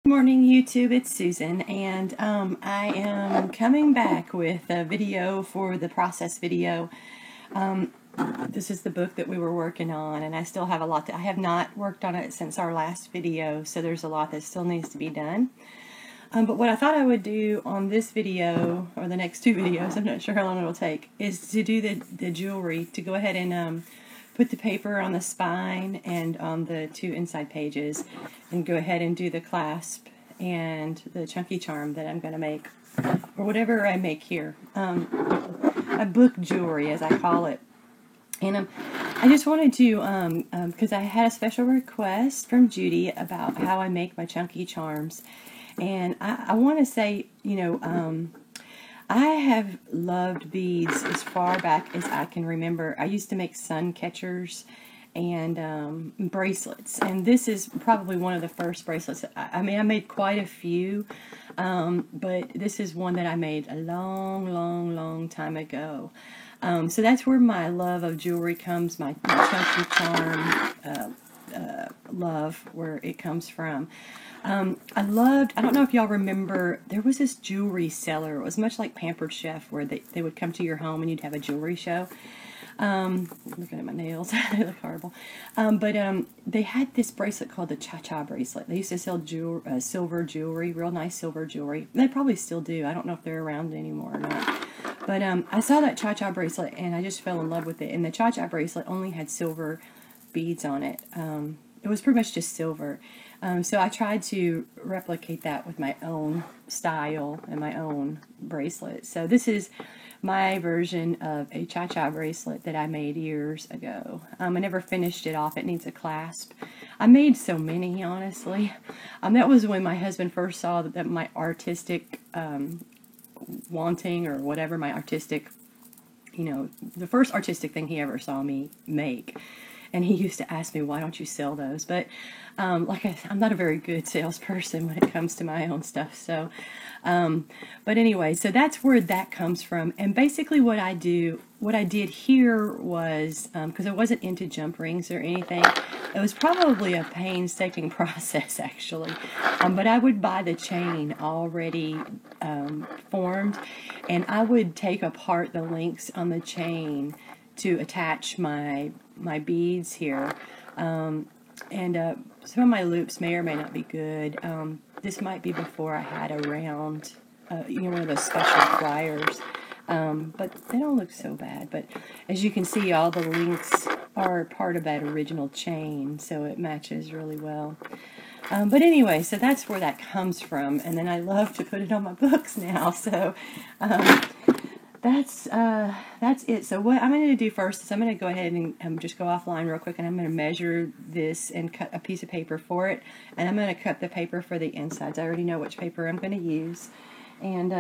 Morning YouTube, it's Susan, and I am coming back with a video for the process video. This is the book that we were working on, and I still have a lot I have not worked on it since our last video, so there's a lot that still needs to be done. But what I thought I would do on this video, or the next two videos, I'm not sure how long it'll take, is to do the jewelry, to go ahead and put the paper on the spine and on the two inside pages, and go ahead and do the clasp and the chunky charm that I'm going to make, or whatever I make here. A book jewelry, as I call it. And I just wanted to, because I had a special request from Judy about how I make my chunky charms. And I want to say, I have loved beads as far back as I can remember. I used to make sun catchers and bracelets, and this is probably one of the first bracelets. I made quite a few, but this is one that I made a long time ago. So that's where my love of jewelry comes, my chunky charm love, where it comes from. I don't know if y'all remember, there was this jewelry seller. It was much like Pampered Chef, where they would come to your home and you'd have a jewelry show. Looking at my nails, they look horrible. But they had this bracelet called the Cha-Cha bracelet. They used to sell silver jewelry, real nice silver jewelry. They probably still do. I don't know if they're around anymore or not. But I saw that Cha-Cha bracelet and I just fell in love with it. And the Cha-Cha bracelet only had silver beads on it. It was pretty much just silver. So I tried to replicate that with my own style and my own bracelet. So this is my version of a Cha-Cha bracelet that I made years ago. I never finished it off. It needs a clasp. I made so many, honestly. That was when my husband first saw that my artistic wanting, or whatever, my artistic, the first artistic thing he ever saw me make. And he used to ask me, why don't you sell those? But like I'm not a very good salesperson when it comes to my own stuff. So, but anyway, so that's where that comes from. And basically what I did here was, because I wasn't into jump rings or anything, it was probably a painstaking process, actually. But I would buy the chain already formed, and I would take apart the links on the chain to attach my beads here. Some of my loops may or may not be good. This might be before I had a round, one of those special pliers. But they don't look so bad. But as you can see, all the links are part of that original chain, so it matches really well. But anyway, so that's where that comes from. And then I love to put it on my books now. So that's it. So what I'm going to do first is I'm going to go ahead and just go offline real quick, and I'm going to measure this and cut a piece of paper for it, and I'm going to cut the paper for the insides. I already know which paper I'm going to use, and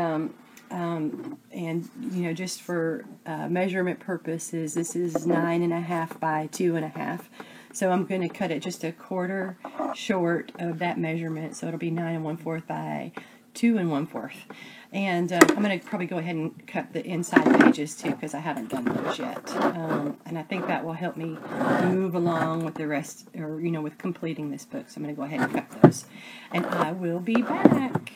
just for measurement purposes, this is 9.5 by 2.5. So I'm going to cut it just a quarter short of that measurement, so it'll be 9 1/4 by 2 1/4. And I'm going to probably go ahead and cut the inside pages too, because I haven't done those yet. And I think that will help me move along with the rest, or with completing this book. So I'm going to go ahead and cut those. And I will be back.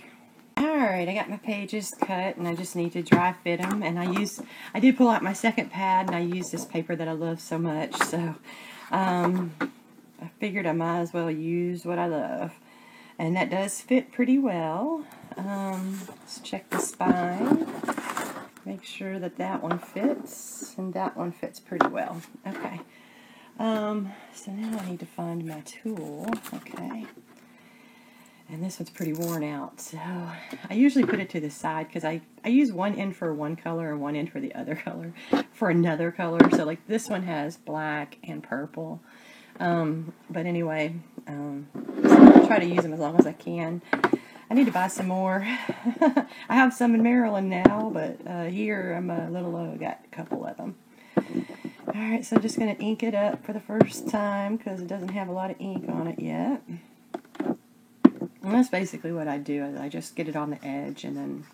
Alright, I got my pages cut, and I just need to dry fit them. And I did pull out my second pad, and I used this paper that I love so much. So I figured I might as well use what I love. And that does fit pretty well. Let's check the spine. Make sure that one fits, and that one fits pretty well. Okay. So now I need to find my tool. Okay. And this one's pretty worn out. So I usually put it to the side, because I use one end for one color and one end for the other color for another color. So like this one has black and purple. But anyway, I'll try to use them as long as I can. I need to buy some more. I have some in Maryland now, but here I'm a little low. I got a couple of them. Alright, so I'm just going to ink it up for the first time, because it doesn't have a lot of ink on it yet. And that's basically what I do. I just get it on the edge and then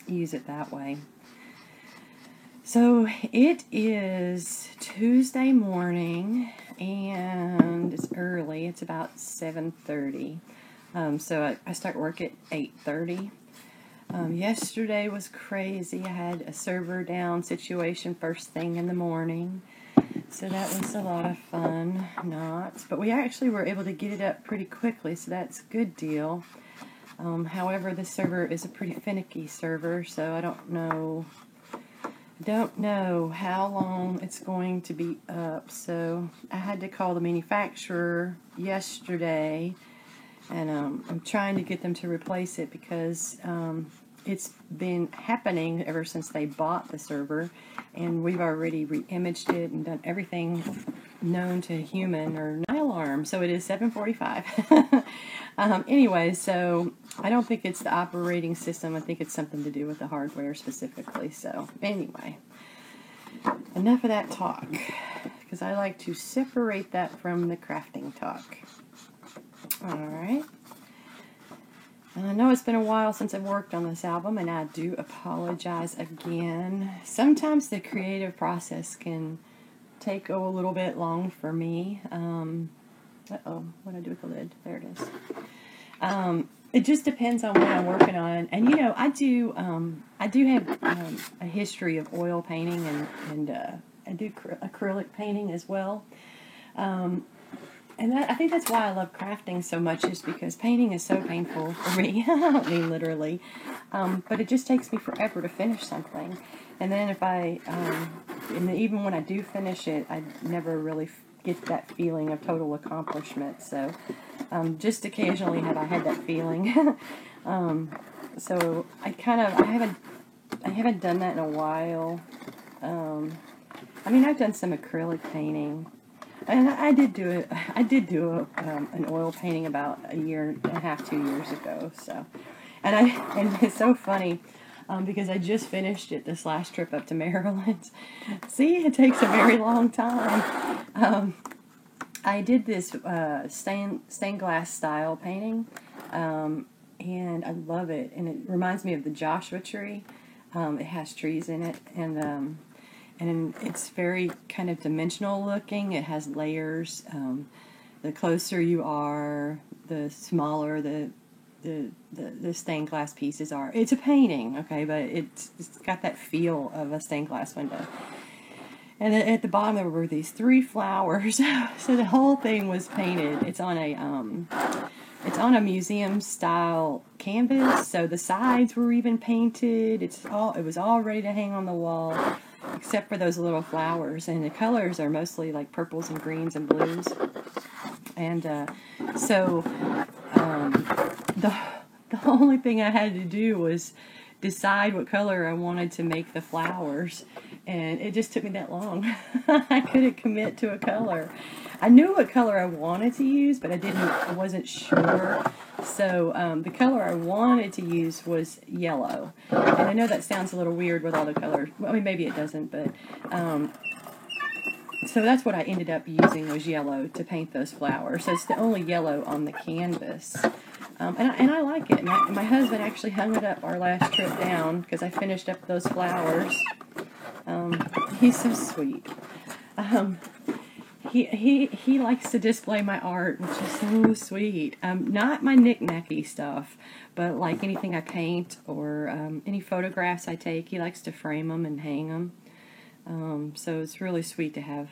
use it that way. So it is Tuesday morning, and it's early. It's about 7:30. So I start work at 8:30. Yesterday was crazy. I had a server down situation first thing in the morning. So that was a lot of fun. But we actually were able to get it up pretty quickly, so that's a good deal. However, this server is a pretty finicky server, so I don't know how long it's going to be up. So I had to call the manufacturer yesterday, and I'm trying to get them to replace it because it's been happening ever since they bought the server, and we've already re-imaged it and done everything known to human or night alarm. So it is 7:45. Anyway, so I don't think it's the operating system. I think it's something to do with the hardware specifically. So anyway, enough of that talk, because I like to separate that from the crafting talk. All right. And I know it's been a while since I've worked on this album, and I do apologize again. Sometimes the creative process can take a little bit long for me. Uh-oh, what did I do with the lid? There it is. It just depends on what I'm working on. And, you know, I do have a history of oil painting, and I do acrylic painting as well. And I think that's why I love crafting so much, is because painting is so painful for me. I don't mean literally. But it just takes me forever to finish something. And then and even when I do finish it, I never really get that feeling of total accomplishment. So just occasionally have I had that feeling. So I haven't done that in a while. I mean, I've done some acrylic painting. And I did do an oil painting about a year and a half, 2 years ago. So, and it's so funny because I just finished it this last trip up to Maryland. See, it takes a very long time. I did this stained glass style painting, and I love it. And it reminds me of the Joshua tree. It has trees in it, and it's very kind of dimensional looking. It has layers. The closer you are, the smaller the stained glass pieces are. It's a painting, okay, but it's got that feel of a stained glass window. And then at the bottom there were these 3 flowers. So the whole thing was painted. It's on a museum style canvas. So the sides were even painted. It was all ready to hang on the wall, except for those little flowers, and the colors are mostly like purples and greens and blues. And so the only thing I had to do was decide what color I wanted to make the flowers, and it just took me that long. I couldn't commit to a color. I knew what color I wanted to use, but I wasn't sure. So the color I wanted to use was yellow. And I know that sounds a little weird with all the colors. Well, I mean, maybe it doesn't, but so that's what I ended up using, was yellow to paint those flowers. So it's the only yellow on the canvas. And I like it. My husband actually hung it up our last trip down because I finished up those flowers. He's so sweet. He likes to display my art, which is so sweet. Not my knick-knacky stuff, but like anything I paint or any photographs I take, he likes to frame them and hang them. So it's really sweet to have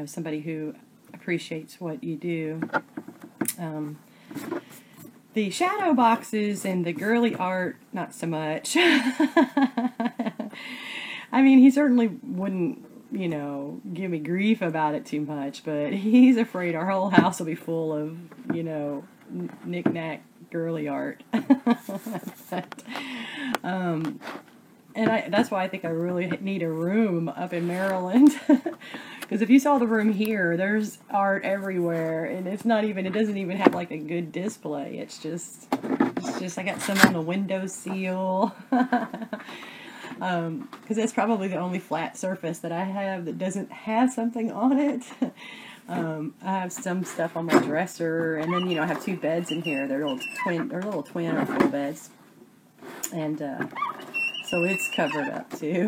somebody who appreciates what you do. The shadow boxes and the girly art, not so much. I mean, he certainly wouldn't, give me grief about it too much, but he's afraid our whole house will be full of, knick-knack girly art. And that's why I think I really need a room up in Maryland. Because if you saw the room here, there's art everywhere, and it doesn't even have like a good display. It's just I got some on the windowsill. Because that's probably the only flat surface that I have that doesn't have something on it. I have some stuff on my dresser, and then I have 2 beds in here. They're little twin or full beds, and so it's covered up too.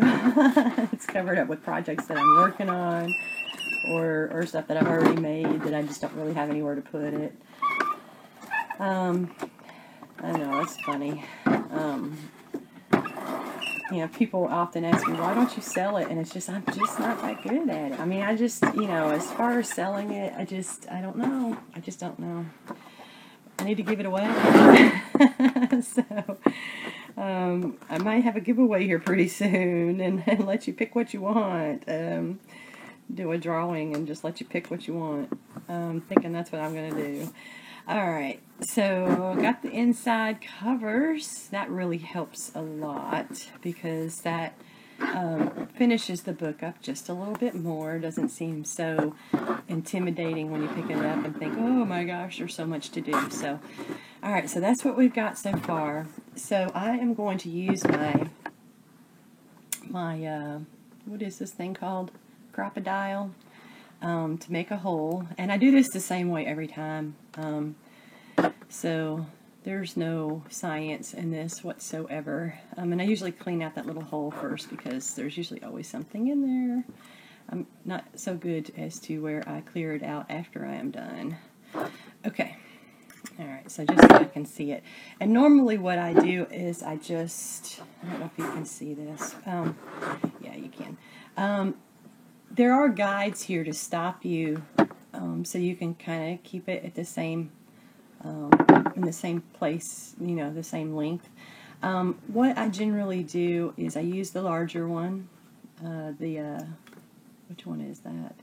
It's covered up with projects that I'm working on, or stuff that I've already made that I just don't really have anywhere to put it. I know, it's funny. People often ask me, why don't you sell it? And it's just, I'm just not that good at it. I mean, I just, as far as selling it, I don't know. I just don't know. I need to give it away. So, I might have a giveaway here pretty soon and let you pick what you want. Do a drawing and just let you pick what you want. Thinking that's what I'm going to do. Alright, so got the inside covers. That really helps a lot because that finishes the book up just a little bit more. Doesn't seem so intimidating when you pick it up and think, oh my gosh, there's so much to do. So, alright, so that's what we've got so far. So I am going to use my what is this thing called? Crop-A-Dile. To make a hole, and I do this the same way every time, so there's no science in this whatsoever, and I usually clean out that little hole first because there's usually always something in there. I'm not so good as to where I clear it out after I am done. Okay, alright, so just so I can see it, and normally what I do is I don't know if you can see this, yeah, you can. There are guides here to stop you, so you can kind of keep it at the same, in the same place, the same length. What I generally do is I use the larger one, which one is that?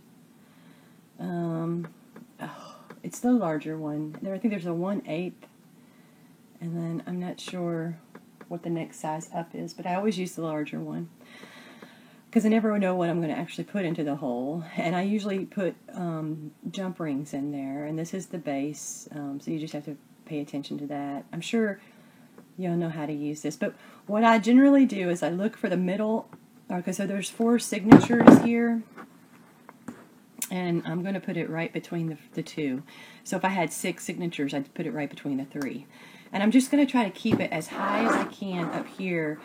It's the larger one. I think there's a 1/8, and then I'm not sure what the next size up is, but I always use the larger one, because I never know what I'm going to actually put into the hole. And I usually put jump rings in there, and this is the base, so you just have to pay attention to that. I'm sure you'll know how to use this, but what I generally do is I look for the middle. Okay, so there's 4 signatures here, and I'm going to put it right between the 2. So if I had 6 signatures, I'd put it right between the 3. And I'm just going to try to keep it as high as I can up here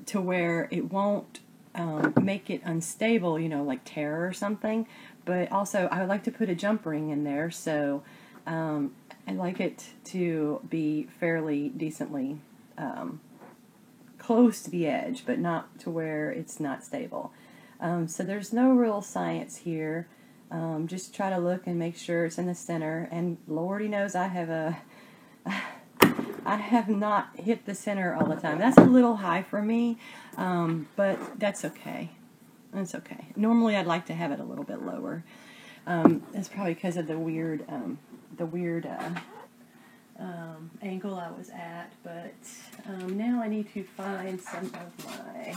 to where it won't make it unstable, like tear or something. But also I would like to put a jump ring in there, so I like it to be fairly decently close to the edge, but not to where it's not stable. So there's no real science here. Just try to look and make sure it's in the center, and Lordy knows I have not hit the center all the time. That's a little high for me, but that's okay. That's okay. Normally I'd like to have it a little bit lower. That's probably because of the weird angle I was at, but now I need to find some of my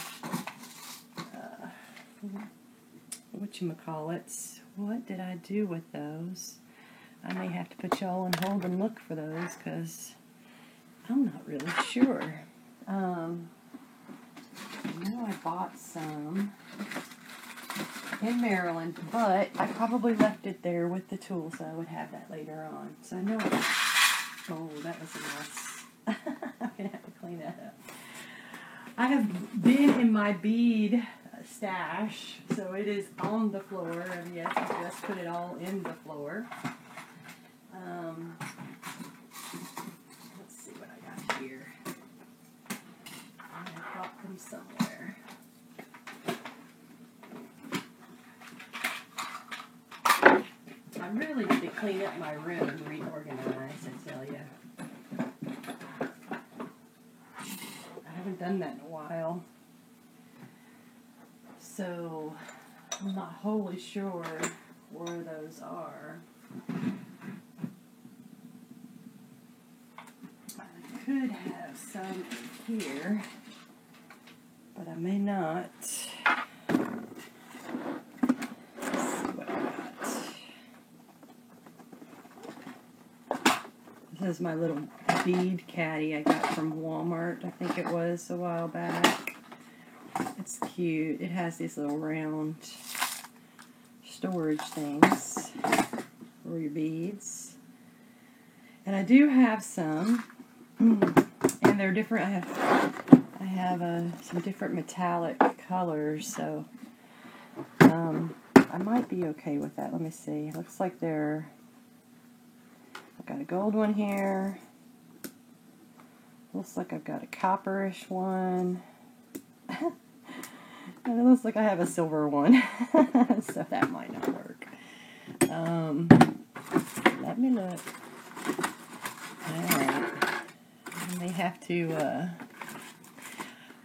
whatchamacallits. What did I do with those? I may have to put y'all on hold and look for those, because I'm not really sure. I know I bought some in Maryland, but I probably left it there with the tool, so I would have that later on. So I know oh, that was a mess. I'm going to have to clean that up. I have been in my bead stash, so it is on the floor, and yes, I just put it all in the floor. Let's see what I got here. I got them somewhere. I really need to clean up my room and reorganize, I tell you. I haven't done that in a while. So I'm not wholly sure where those are. I could have some here, but I may not. Let's see what I got. This is my little bead caddy I got from Walmart, I think it was, a while back. It's cute. It has these little round storage things for your beads. And I do have some, and they're different. I have some different metallic colors, so I might be okay with that. Let me see. Looks like they're I've got a gold one here. Looks like I've got a copperish one. And it looks like I have a silver one. So that might not work. Let me look. Alright. I may have to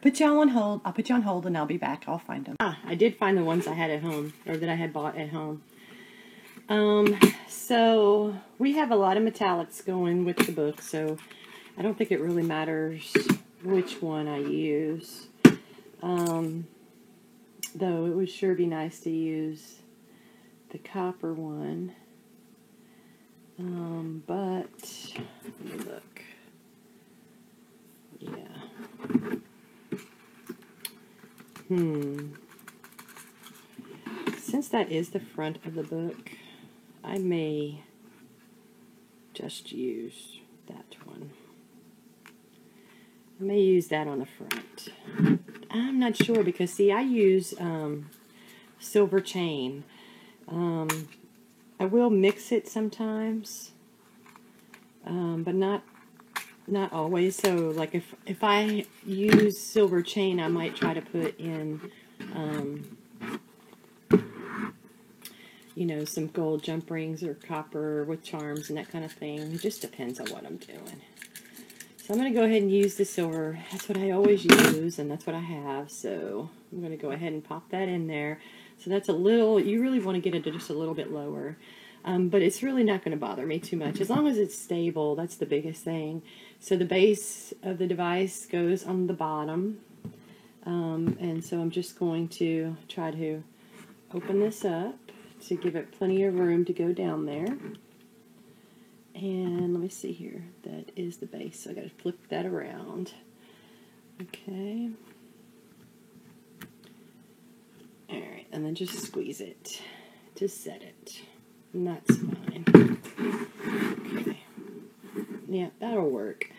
put y'all on hold. I'll put you on hold and I'll be back. I'll find them. I did find the ones I had at home, or that I had bought at home. So we have a lot of metallics going with the book, so I don't think it really matters which one I use. Though it would sure be nice to use the copper one. But let me look. Yeah. Since that is the front of the book, I may just use that one. I may use that on the front. I'm not sure because, see, I use silver chain. I will mix it sometimes, but not always. So, like, if I use silver chain, I might try to put in, you know, some gold jump rings or copper with charms and that kind of thing. It just depends on what I'm doing. So I'm going to go ahead and use the silver. That's what I always use, and that's what I have. So I'm going to go ahead and pop that in there. So that's a little, you really want to get it to just a little bit lower. But it's really not going to bother me too much. As long as it's stable, that's the biggest thing. So the base of the device goes on the bottom. And so I'm just going to try to open this up to give it plenty of room to go down there. And let me see here. That is the base. So I got to flip that around. Okay. Alright, and then just squeeze it to set it. And that's fine. Okay. Yeah, that'll work.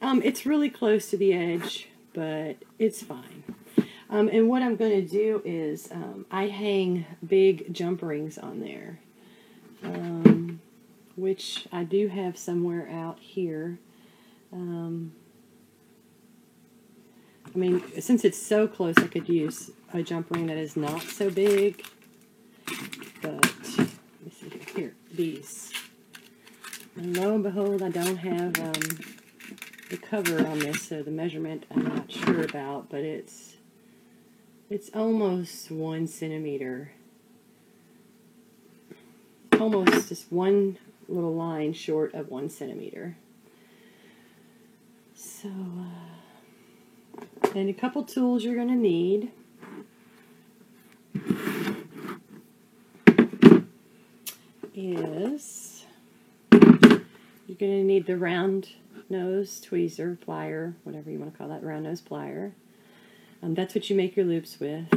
It's really close to the edge, but it's fine. And what I'm going to do is I hang big jump rings on there, which I do have somewhere out here. I mean, since it's so close, I could use a jump ring that is not so big. But, let me see here, these. And lo and behold, I don't have the cover on this, so the measurement I'm not sure about, but it's almost 1 centimeter. Almost just one little line short of 1 centimeter. So, and a couple tools you're going to need. Is you're going to need the round nose tweezer, plier, whatever you want to call that, round nose plier. That's what you make your loops with.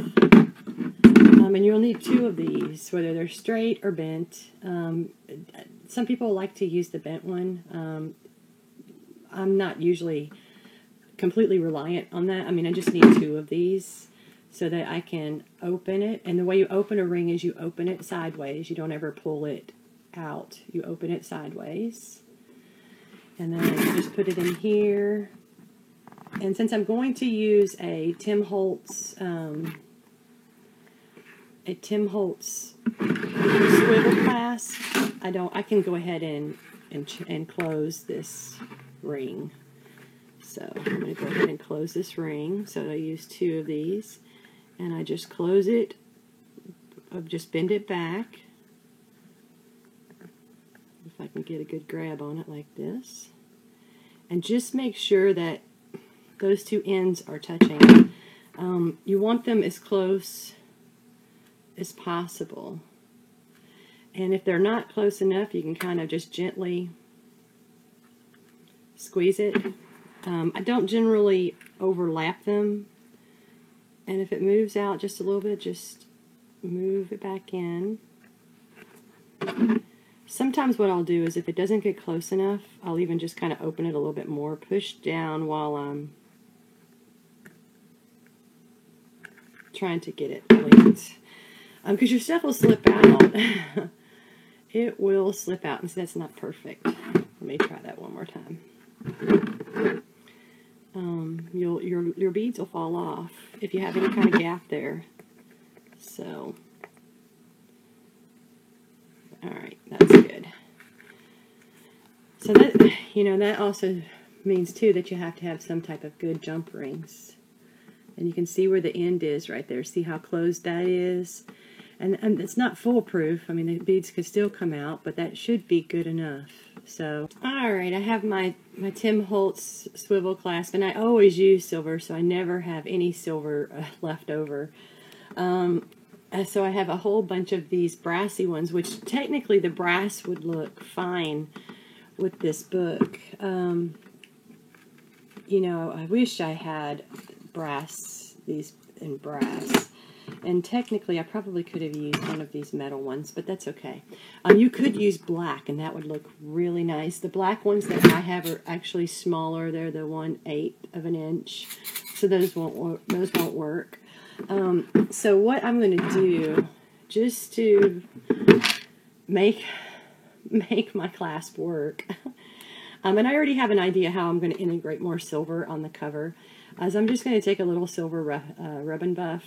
And you'll need 2 of these, whether they're straight or bent. Some people like to use the bent one. I'm not usually completely reliant on that. I mean, I just need 2 of these so that I can open it. And the way you open a ring is you open it sideways. You don't ever pull it out. You open it sideways. And then you just put it in here. And since I'm going to use a Tim Holtz swivel clasp, I can go ahead and close this ring. So I'm going to go ahead and close this ring. So I use 2 of these, and I just close it. I'll just bend it back. If I can get a good grab on it like this, and just make sure that those 2 ends are touching. You want them as close as possible. And if they're not close enough, you can kind of just gently squeeze it. I don't generally overlap them. And if it moves out just a little bit, just move it back in. Sometimes what I'll do is if it doesn't get close enough, I'll even just kind of open it a little bit more, push down while I'm trying to get it linked. Because your stuff will slip out. It will slip out, and so that's not perfect. me try that one more time. Your beads will fall off if you have any kind of gap there. So, all right, that's good. So that, that also means too that you have to have some type of good jump rings. And you can see where the end is right there. See how closed that is? And it's not foolproof. I mean, the beads could still come out, but that should be good enough. So, all right, I have my Tim Holtz swivel clasp, and I always use silver, so I never have any silver left over. So I have a whole bunch of these brassy ones, which technically the brass would look fine with this book. I wish I had these in brass. And technically, I probably could have used one of these metal ones, but that's okay. You could use black, and that would look really nice. The black ones that I have are actually smaller. They're the 1/8 of an inch, so those won't work. So what I'm going to do, just to make my clasp work, and I already have an idea how I'm going to integrate more silver on the cover. So I'm just going to take a little silver rub and buff.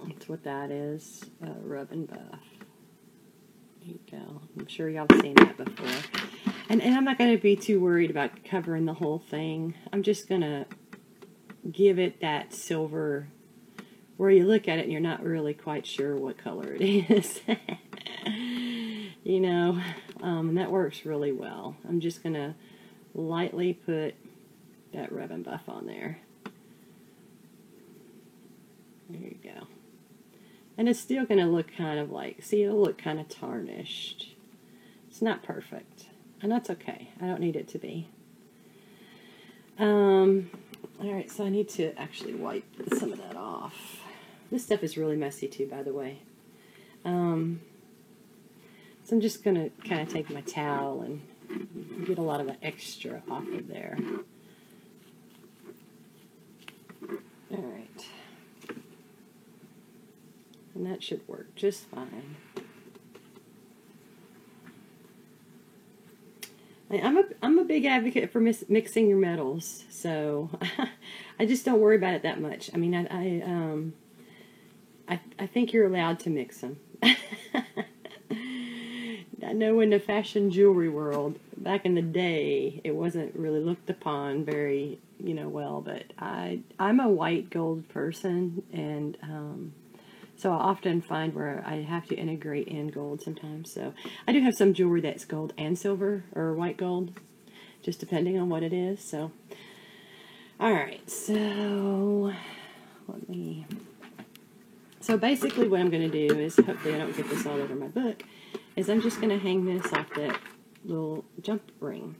That's what that is, rub and buff. There you go. I'm sure y'all have seen that before. And I'm not going to be too worried about covering the whole thing. I'm just going to give it that silver where you look at it and you're not really quite sure what color it is. And that works really well. I'm just going to lightly put that rub and buff on there. There you go. And it's still going to look kind of like, see, it'll look kind of tarnished. It's not perfect. And that's okay. I don't need it to be. Alright, so I need to actually wipe some of that off. This stuff is really messy too, by the way. So I'm just going to kind of take my towel and get a lot of the extra off of there. Alright. And that should work just fine. I'm a big advocate for mixing your metals, so I just don't worry about it that much. I mean, I think you're allowed to mix them. I know in the fashion jewelry world, back in the day, it wasn't really looked upon very, well, but I'm a white gold person, and so I often find where I have to integrate in gold sometimes. So I do have some jewelry that's gold and silver, or white gold, just depending on what it is. So, all right, so so basically what I'm going to do is, hopefully I don't get this all over my book, is I'm just going to hang this off that little jump ring.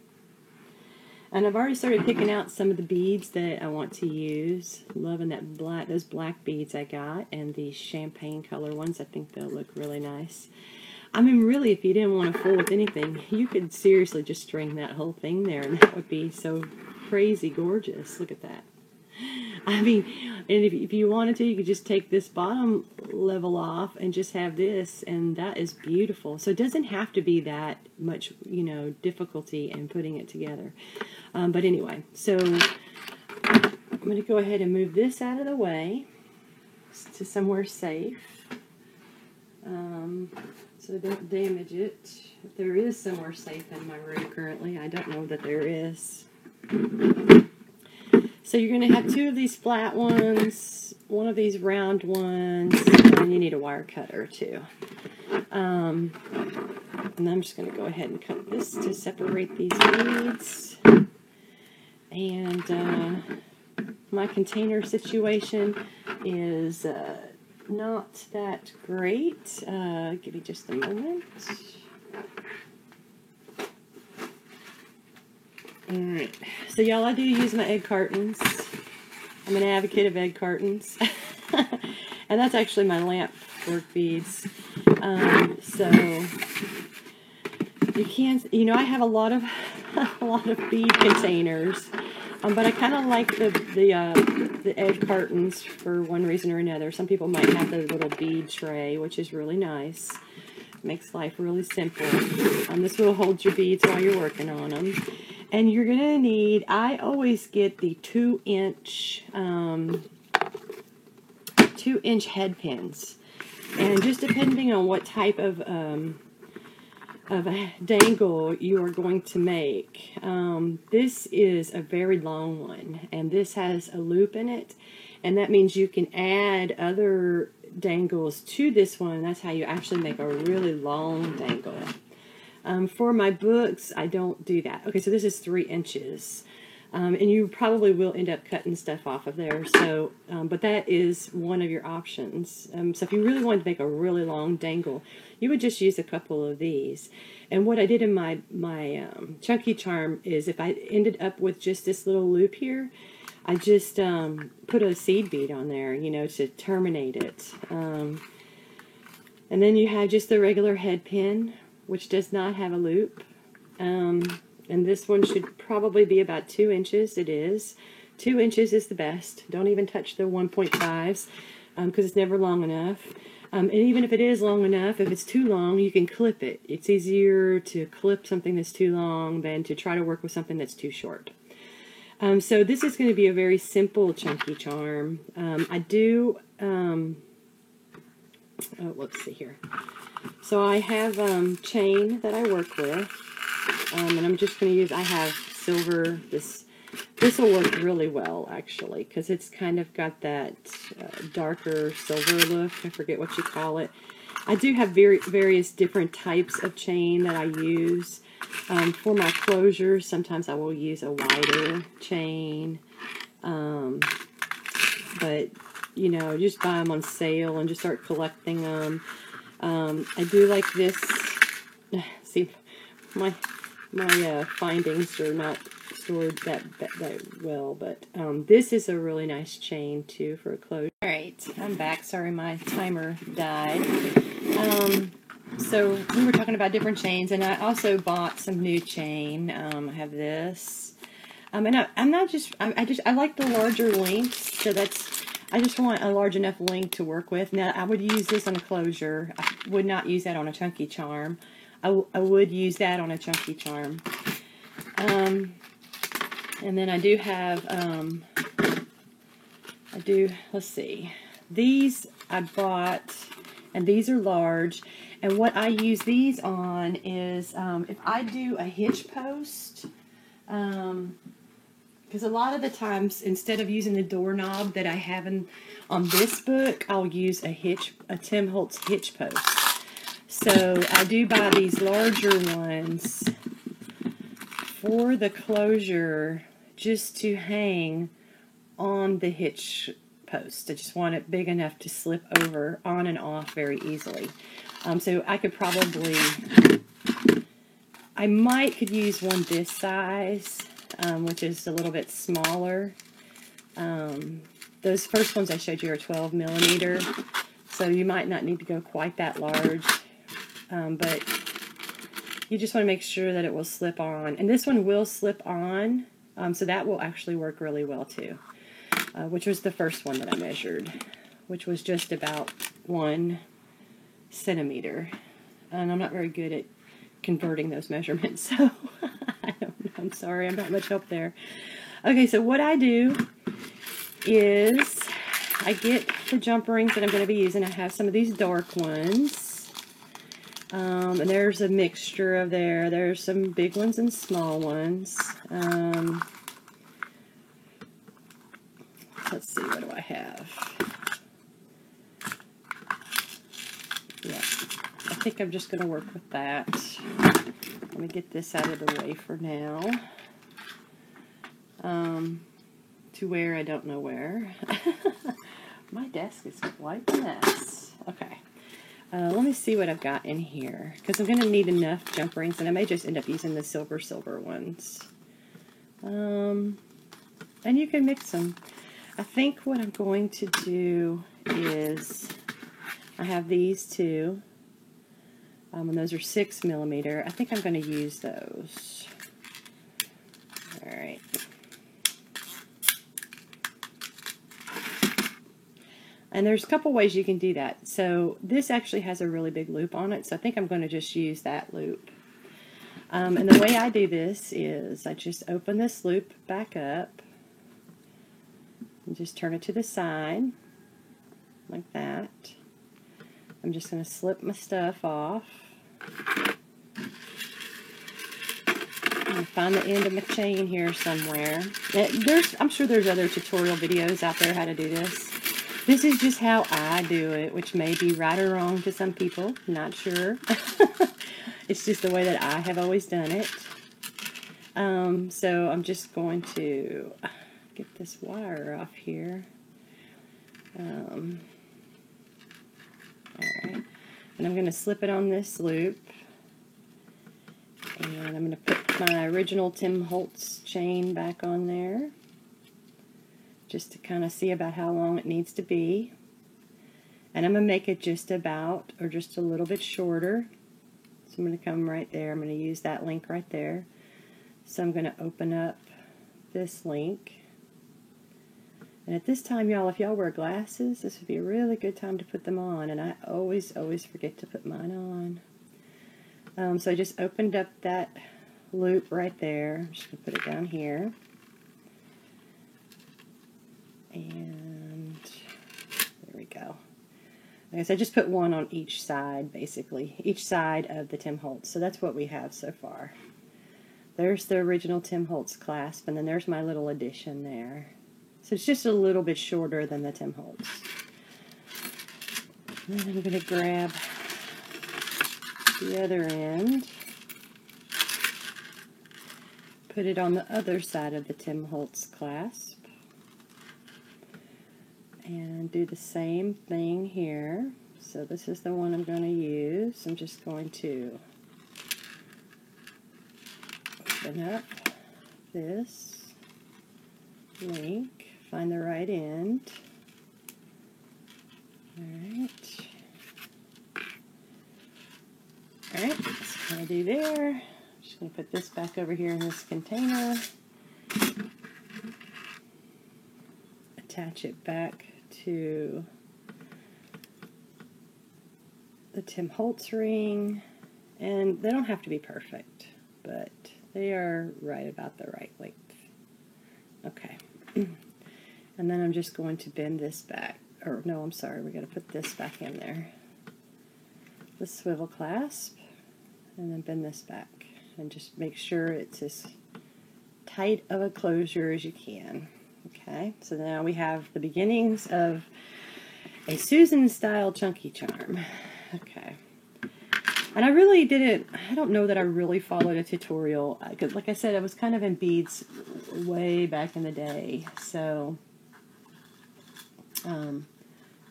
And I've already started picking out some of the beads that I want to use. Loving those black beads I got, and these champagne color ones. I think they'll look really nice. I mean, really, if you didn't want to fool with anything, you could seriously just string that whole thing there, and that would be so crazy gorgeous. Look at that. I mean, and if you wanted to, you could just take this bottom level off and just have this, and that is beautiful. So it doesn't have to be that much, difficulty in putting it together. But anyway, so I'm going to go ahead and move this out of the way to somewhere safe. So don't damage it. If there is somewhere safe in my room currently, I don't know that there is. So you're going to have two of these flat ones, one of these round ones, and you need a wire cutter too. And I'm just going to go ahead and cut this to separate these beads. And my container situation is not that great. Give me just a moment. Alright, so y'all, I do use my egg cartons. I'm an advocate of egg cartons. And that's actually my lamp work beads. So you can, I have a lot of bead containers. But I kind of like the egg cartons for one reason or another. Some people might have the little bead tray, which is really nice. Makes life really simple. This will hold your beads while you're working on them. And you're going to need, I always get the 2-inch 2-inch head pins. And just depending on what type of a dangle you are going to make. This is a very long one, and this has a loop in it, and that means you can add other dangles to this one. That's how you actually make a really long dangle. For my books, I don't do that. Okay, so this is 3 inches. And you probably will end up cutting stuff off of there. So, but that is one of your options. So if you really wanted to make a really long dangle, you would just use a couple of these. And what I did in my chunky charm is, if I ended up with just this little loop here, I just put a seed bead on there, you know, to terminate it. And then you have just the regular head pin, which does not have a loop. And this one should probably be about 2 inches. It is. 2 inches is the best. Don't even touch the 1.5s because it's never long enough. And even if it is long enough, if it's too long, you can clip it. It's easier to clip something that's too long than to try to work with something that's too short. So this is going to be a very simple chunky charm. I do, let's see here. So I have chain that I work with. And I'm just going to use, I have silver. This will work really well, actually, because it's kind of got that darker silver look. I forget what you call it. I do have various different types of chain that I use. For my closures, sometimes I will use a wider chain. But, you know, just buy them on sale and just start collecting them. I do like this. See, my findings are not stored that well, but this is a really nice chain too for a closure. Alright, I'm back. Sorry, my timer died. So we were talking about different chains, and I also bought some new chain. I have this. And I like the larger lengths, so I just want a large enough length to work with. Now, I would use this on a closure. I would not use that on a chunky charm. I would use that on a chunky charm. And then I do have, let's see. These I bought, and these are large. And what I use these on is, if I do a hitch post, because a lot of the times, instead of using the doorknob that I have on this book, I'll use a Tim Holtz hitch post. So I do buy these larger ones for the closure, just to hang on the hitch post. I just want it big enough to slip over on and off very easily. So I could probably, I could use one this size, which is a little bit smaller. Those first ones I showed you are 12 millimeter, so you might not need to go quite that large. But you just want to make sure that it will slip on. And this one will slip on, so that will actually work really well too. Which was the first one that I measured, which was just about 1 centimeter. And I'm not very good at converting those measurements, so I don't know. I'm sorry, I'm not much help there. Okay, so what I do is I get the jump rings that I'm going to be using. I have some of these dark ones. And there's a mixture of there's some big ones and small ones. Let's see, what do I have? Yeah, I think I'm just going to work with that. Let me get this out of the way for now. To where, I don't know where. My desk is quite a mess. Okay. Let me see what I've got in here, because I'm going to need enough jump rings, and I may just end up using the silver ones. And you can mix them. I think what I'm going to do is, I have these two, and those are 6 millimeter. I think I'm going to use those. Alright. And there's a couple ways you can do that. So this actually has a really big loop on it, so I think I'm going to just use that loop. And the way I do this is I just open this loop back up and just turn it to the side like that. I'm just going to slip my stuff off. Find the end of my chain here somewhere. I'm sure there's other tutorial videos out there how to do this. This is just how I do it, which may be right or wrong to some people. Not sure. It's just the way that I have always done it. So I'm just going to get this wire off here. Alright. And I'm going to slip it on this loop. And I'm going to put my original Tim Holtz chain back on there, just to kind of see about how long it needs to be. And I'm going to make it just about, or just a little bit shorter. So I'm going to come right there. I'm going to use that link right there. So I'm going to open up this link. And at this time, y'all, if y'all wear glasses, this would be a really good time to put them on. And I always forget to put mine on. So I just opened up that loop right there. I'm just going to put it down here. And there we go. I guess I just put one on each side, basically. Each side of the Tim Holtz. So that's what we have so far. There's the original Tim Holtz clasp, and then there's my little addition there. So it's just a little bit shorter than the Tim Holtz. And then I'm going to grab the other end, put it on the other side of the Tim Holtz clasp, and do the same thing here. So this is the one I'm going to use. I'm just going to open up this link, find the right end. Alright, that's what I do there. I'm just going to put this back over here in this container. Attach it back to the Tim Holtz ring. And they don't have to be perfect, but they are right about the right length. Okay. And then I'm just going to bend this back. Or no, I'm sorry, we're going to put this back in there. The swivel clasp, and then bend this back. And just make sure it's as tight of a closure as you can. Okay, so now we have the beginnings of a Susan style chunky charm. Okay. And I really didn't, I don't know that I really followed a tutorial, because like I said, I was kind of in beads way back in the day, so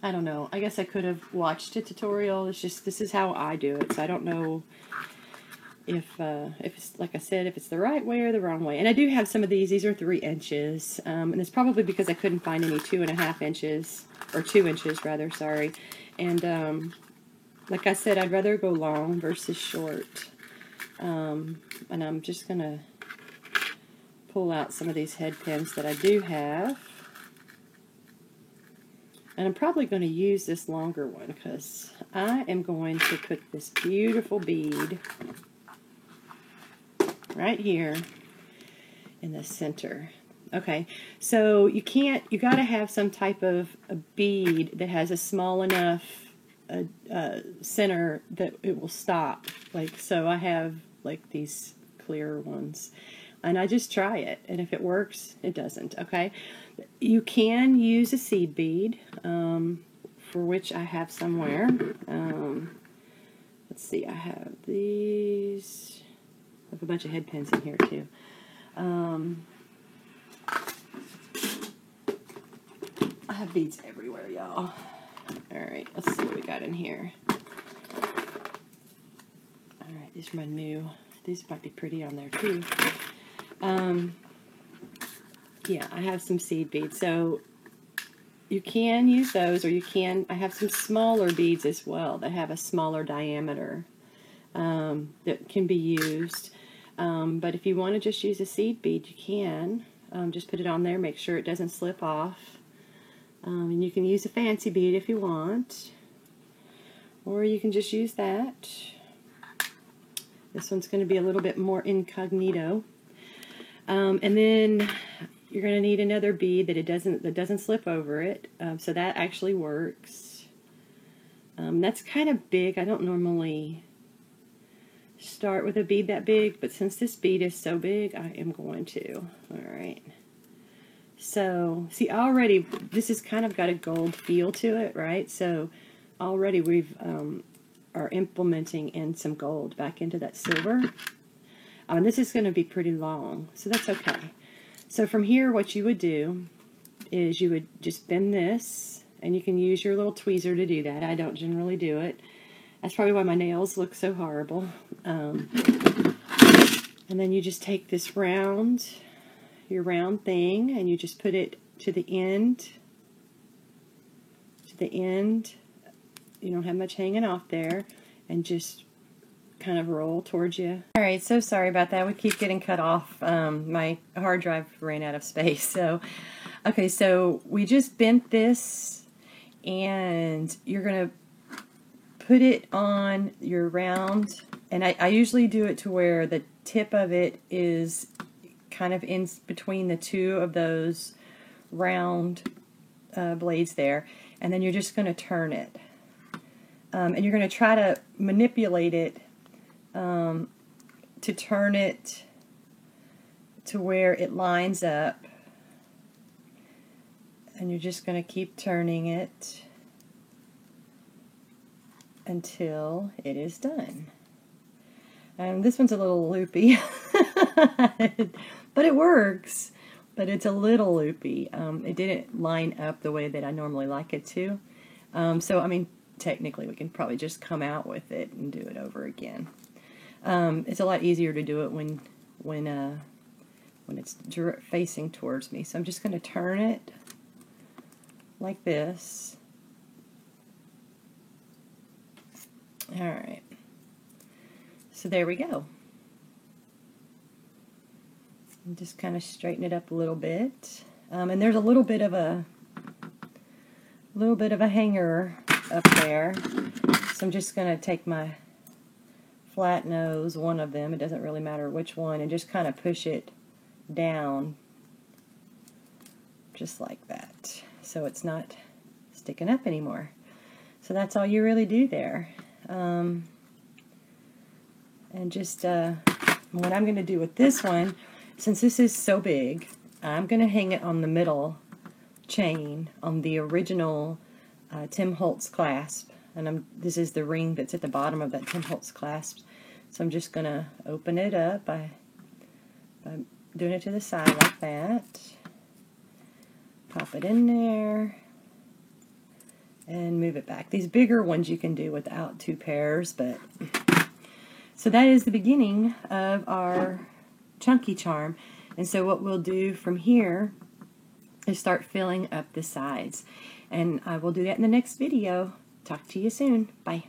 I don't know. I guess I could have watched a tutorial. It's just, this is how I do it, so I don't know if it's, like I said, if it's the right way or the wrong way. And I do have some of these. These are 3 inches, and it's probably because I couldn't find any 2.5 inches, or 2 inches rather, sorry. And like I said, I'd rather go long versus short. And I'm just going to pull out some of these head pins that I do have. And I'm probably going to use this longer one because I am going to put this beautiful bead right here in the center. Okay, so you got to have some type of a bead that has a small enough center that it will stop. Like, so I have like these clear ones, and I just try it, and if it works, it doesn't. Okay, you can use a seed bead, for which I have somewhere. Let's see, I have these. I have a bunch of head pins in here too. I have beads everywhere, y'all. Alright, let's see what we got in here. Alright, these are my new. These might be pretty on there too. Yeah, I have some seed beads. So you can use those, or you can, I have some smaller beads as well that have a smaller diameter that can be used. But if you want to just use a seed bead, you can. Just put it on there, make sure it doesn't slip off. And you can use a fancy bead if you want, or you can just use that. This one's going to be a little bit more incognito. And then you're going to need another bead that doesn't slip over it. So that actually works. That's kind of big. I don't normally start with a bead that big, but since this bead is so big, I am going to. Alright. So, see, already this has kind of got a gold feel to it, right? So already we've are implementing in some gold back into that silver. And this is going to be pretty long, so that's okay. So from here, what you would do is you would just bend this, and you can use your little tweezer to do that. I don't generally do it. That's probably why my nails look so horrible. And then you just take this your round thing, and you just put it to the end. You don't have much hanging off there, and just kind of roll towards you. Alright, so sorry about that. We keep getting cut off. My hard drive ran out of space. So, okay, so we just bent this, and you're going to put it on your round, and I usually do it to where the tip of it is kind of in between the two of those round blades there, and then you're just going to turn it. And you're going to try to manipulate it to turn it to where it lines up, and you're just going to keep turning it until it is done. And this one's a little loopy, but it works. But it's a little loopy. It didn't line up the way that I normally like it to. So, I mean, technically we can probably just come out with it and do it over again. It's a lot easier to do it when it's facing towards me. So I'm just going to turn it like this. Alright. So there we go. And just kind of straighten it up a little bit. And there's a little bit of a hanger up there. So I'm just going to take my flat nose, one of them, it doesn't really matter which one, and just kind of push it down just like that. So it's not sticking up anymore. So that's all you really do there. And just what I'm going to do with this one, since this is so big, I'm going to hang it on the middle chain on the original Tim Holtz clasp. And this is the ring that's at the bottom of that Tim Holtz clasp. So I'm just going to open it up by doing it to the side like that. Pop it in there. And move it back. These bigger ones you can do without two pairs, but... So that is the beginning of our chunky charm. And so what we'll do from here is start filling up the sides. And I will do that in the next video. Talk to you soon. Bye.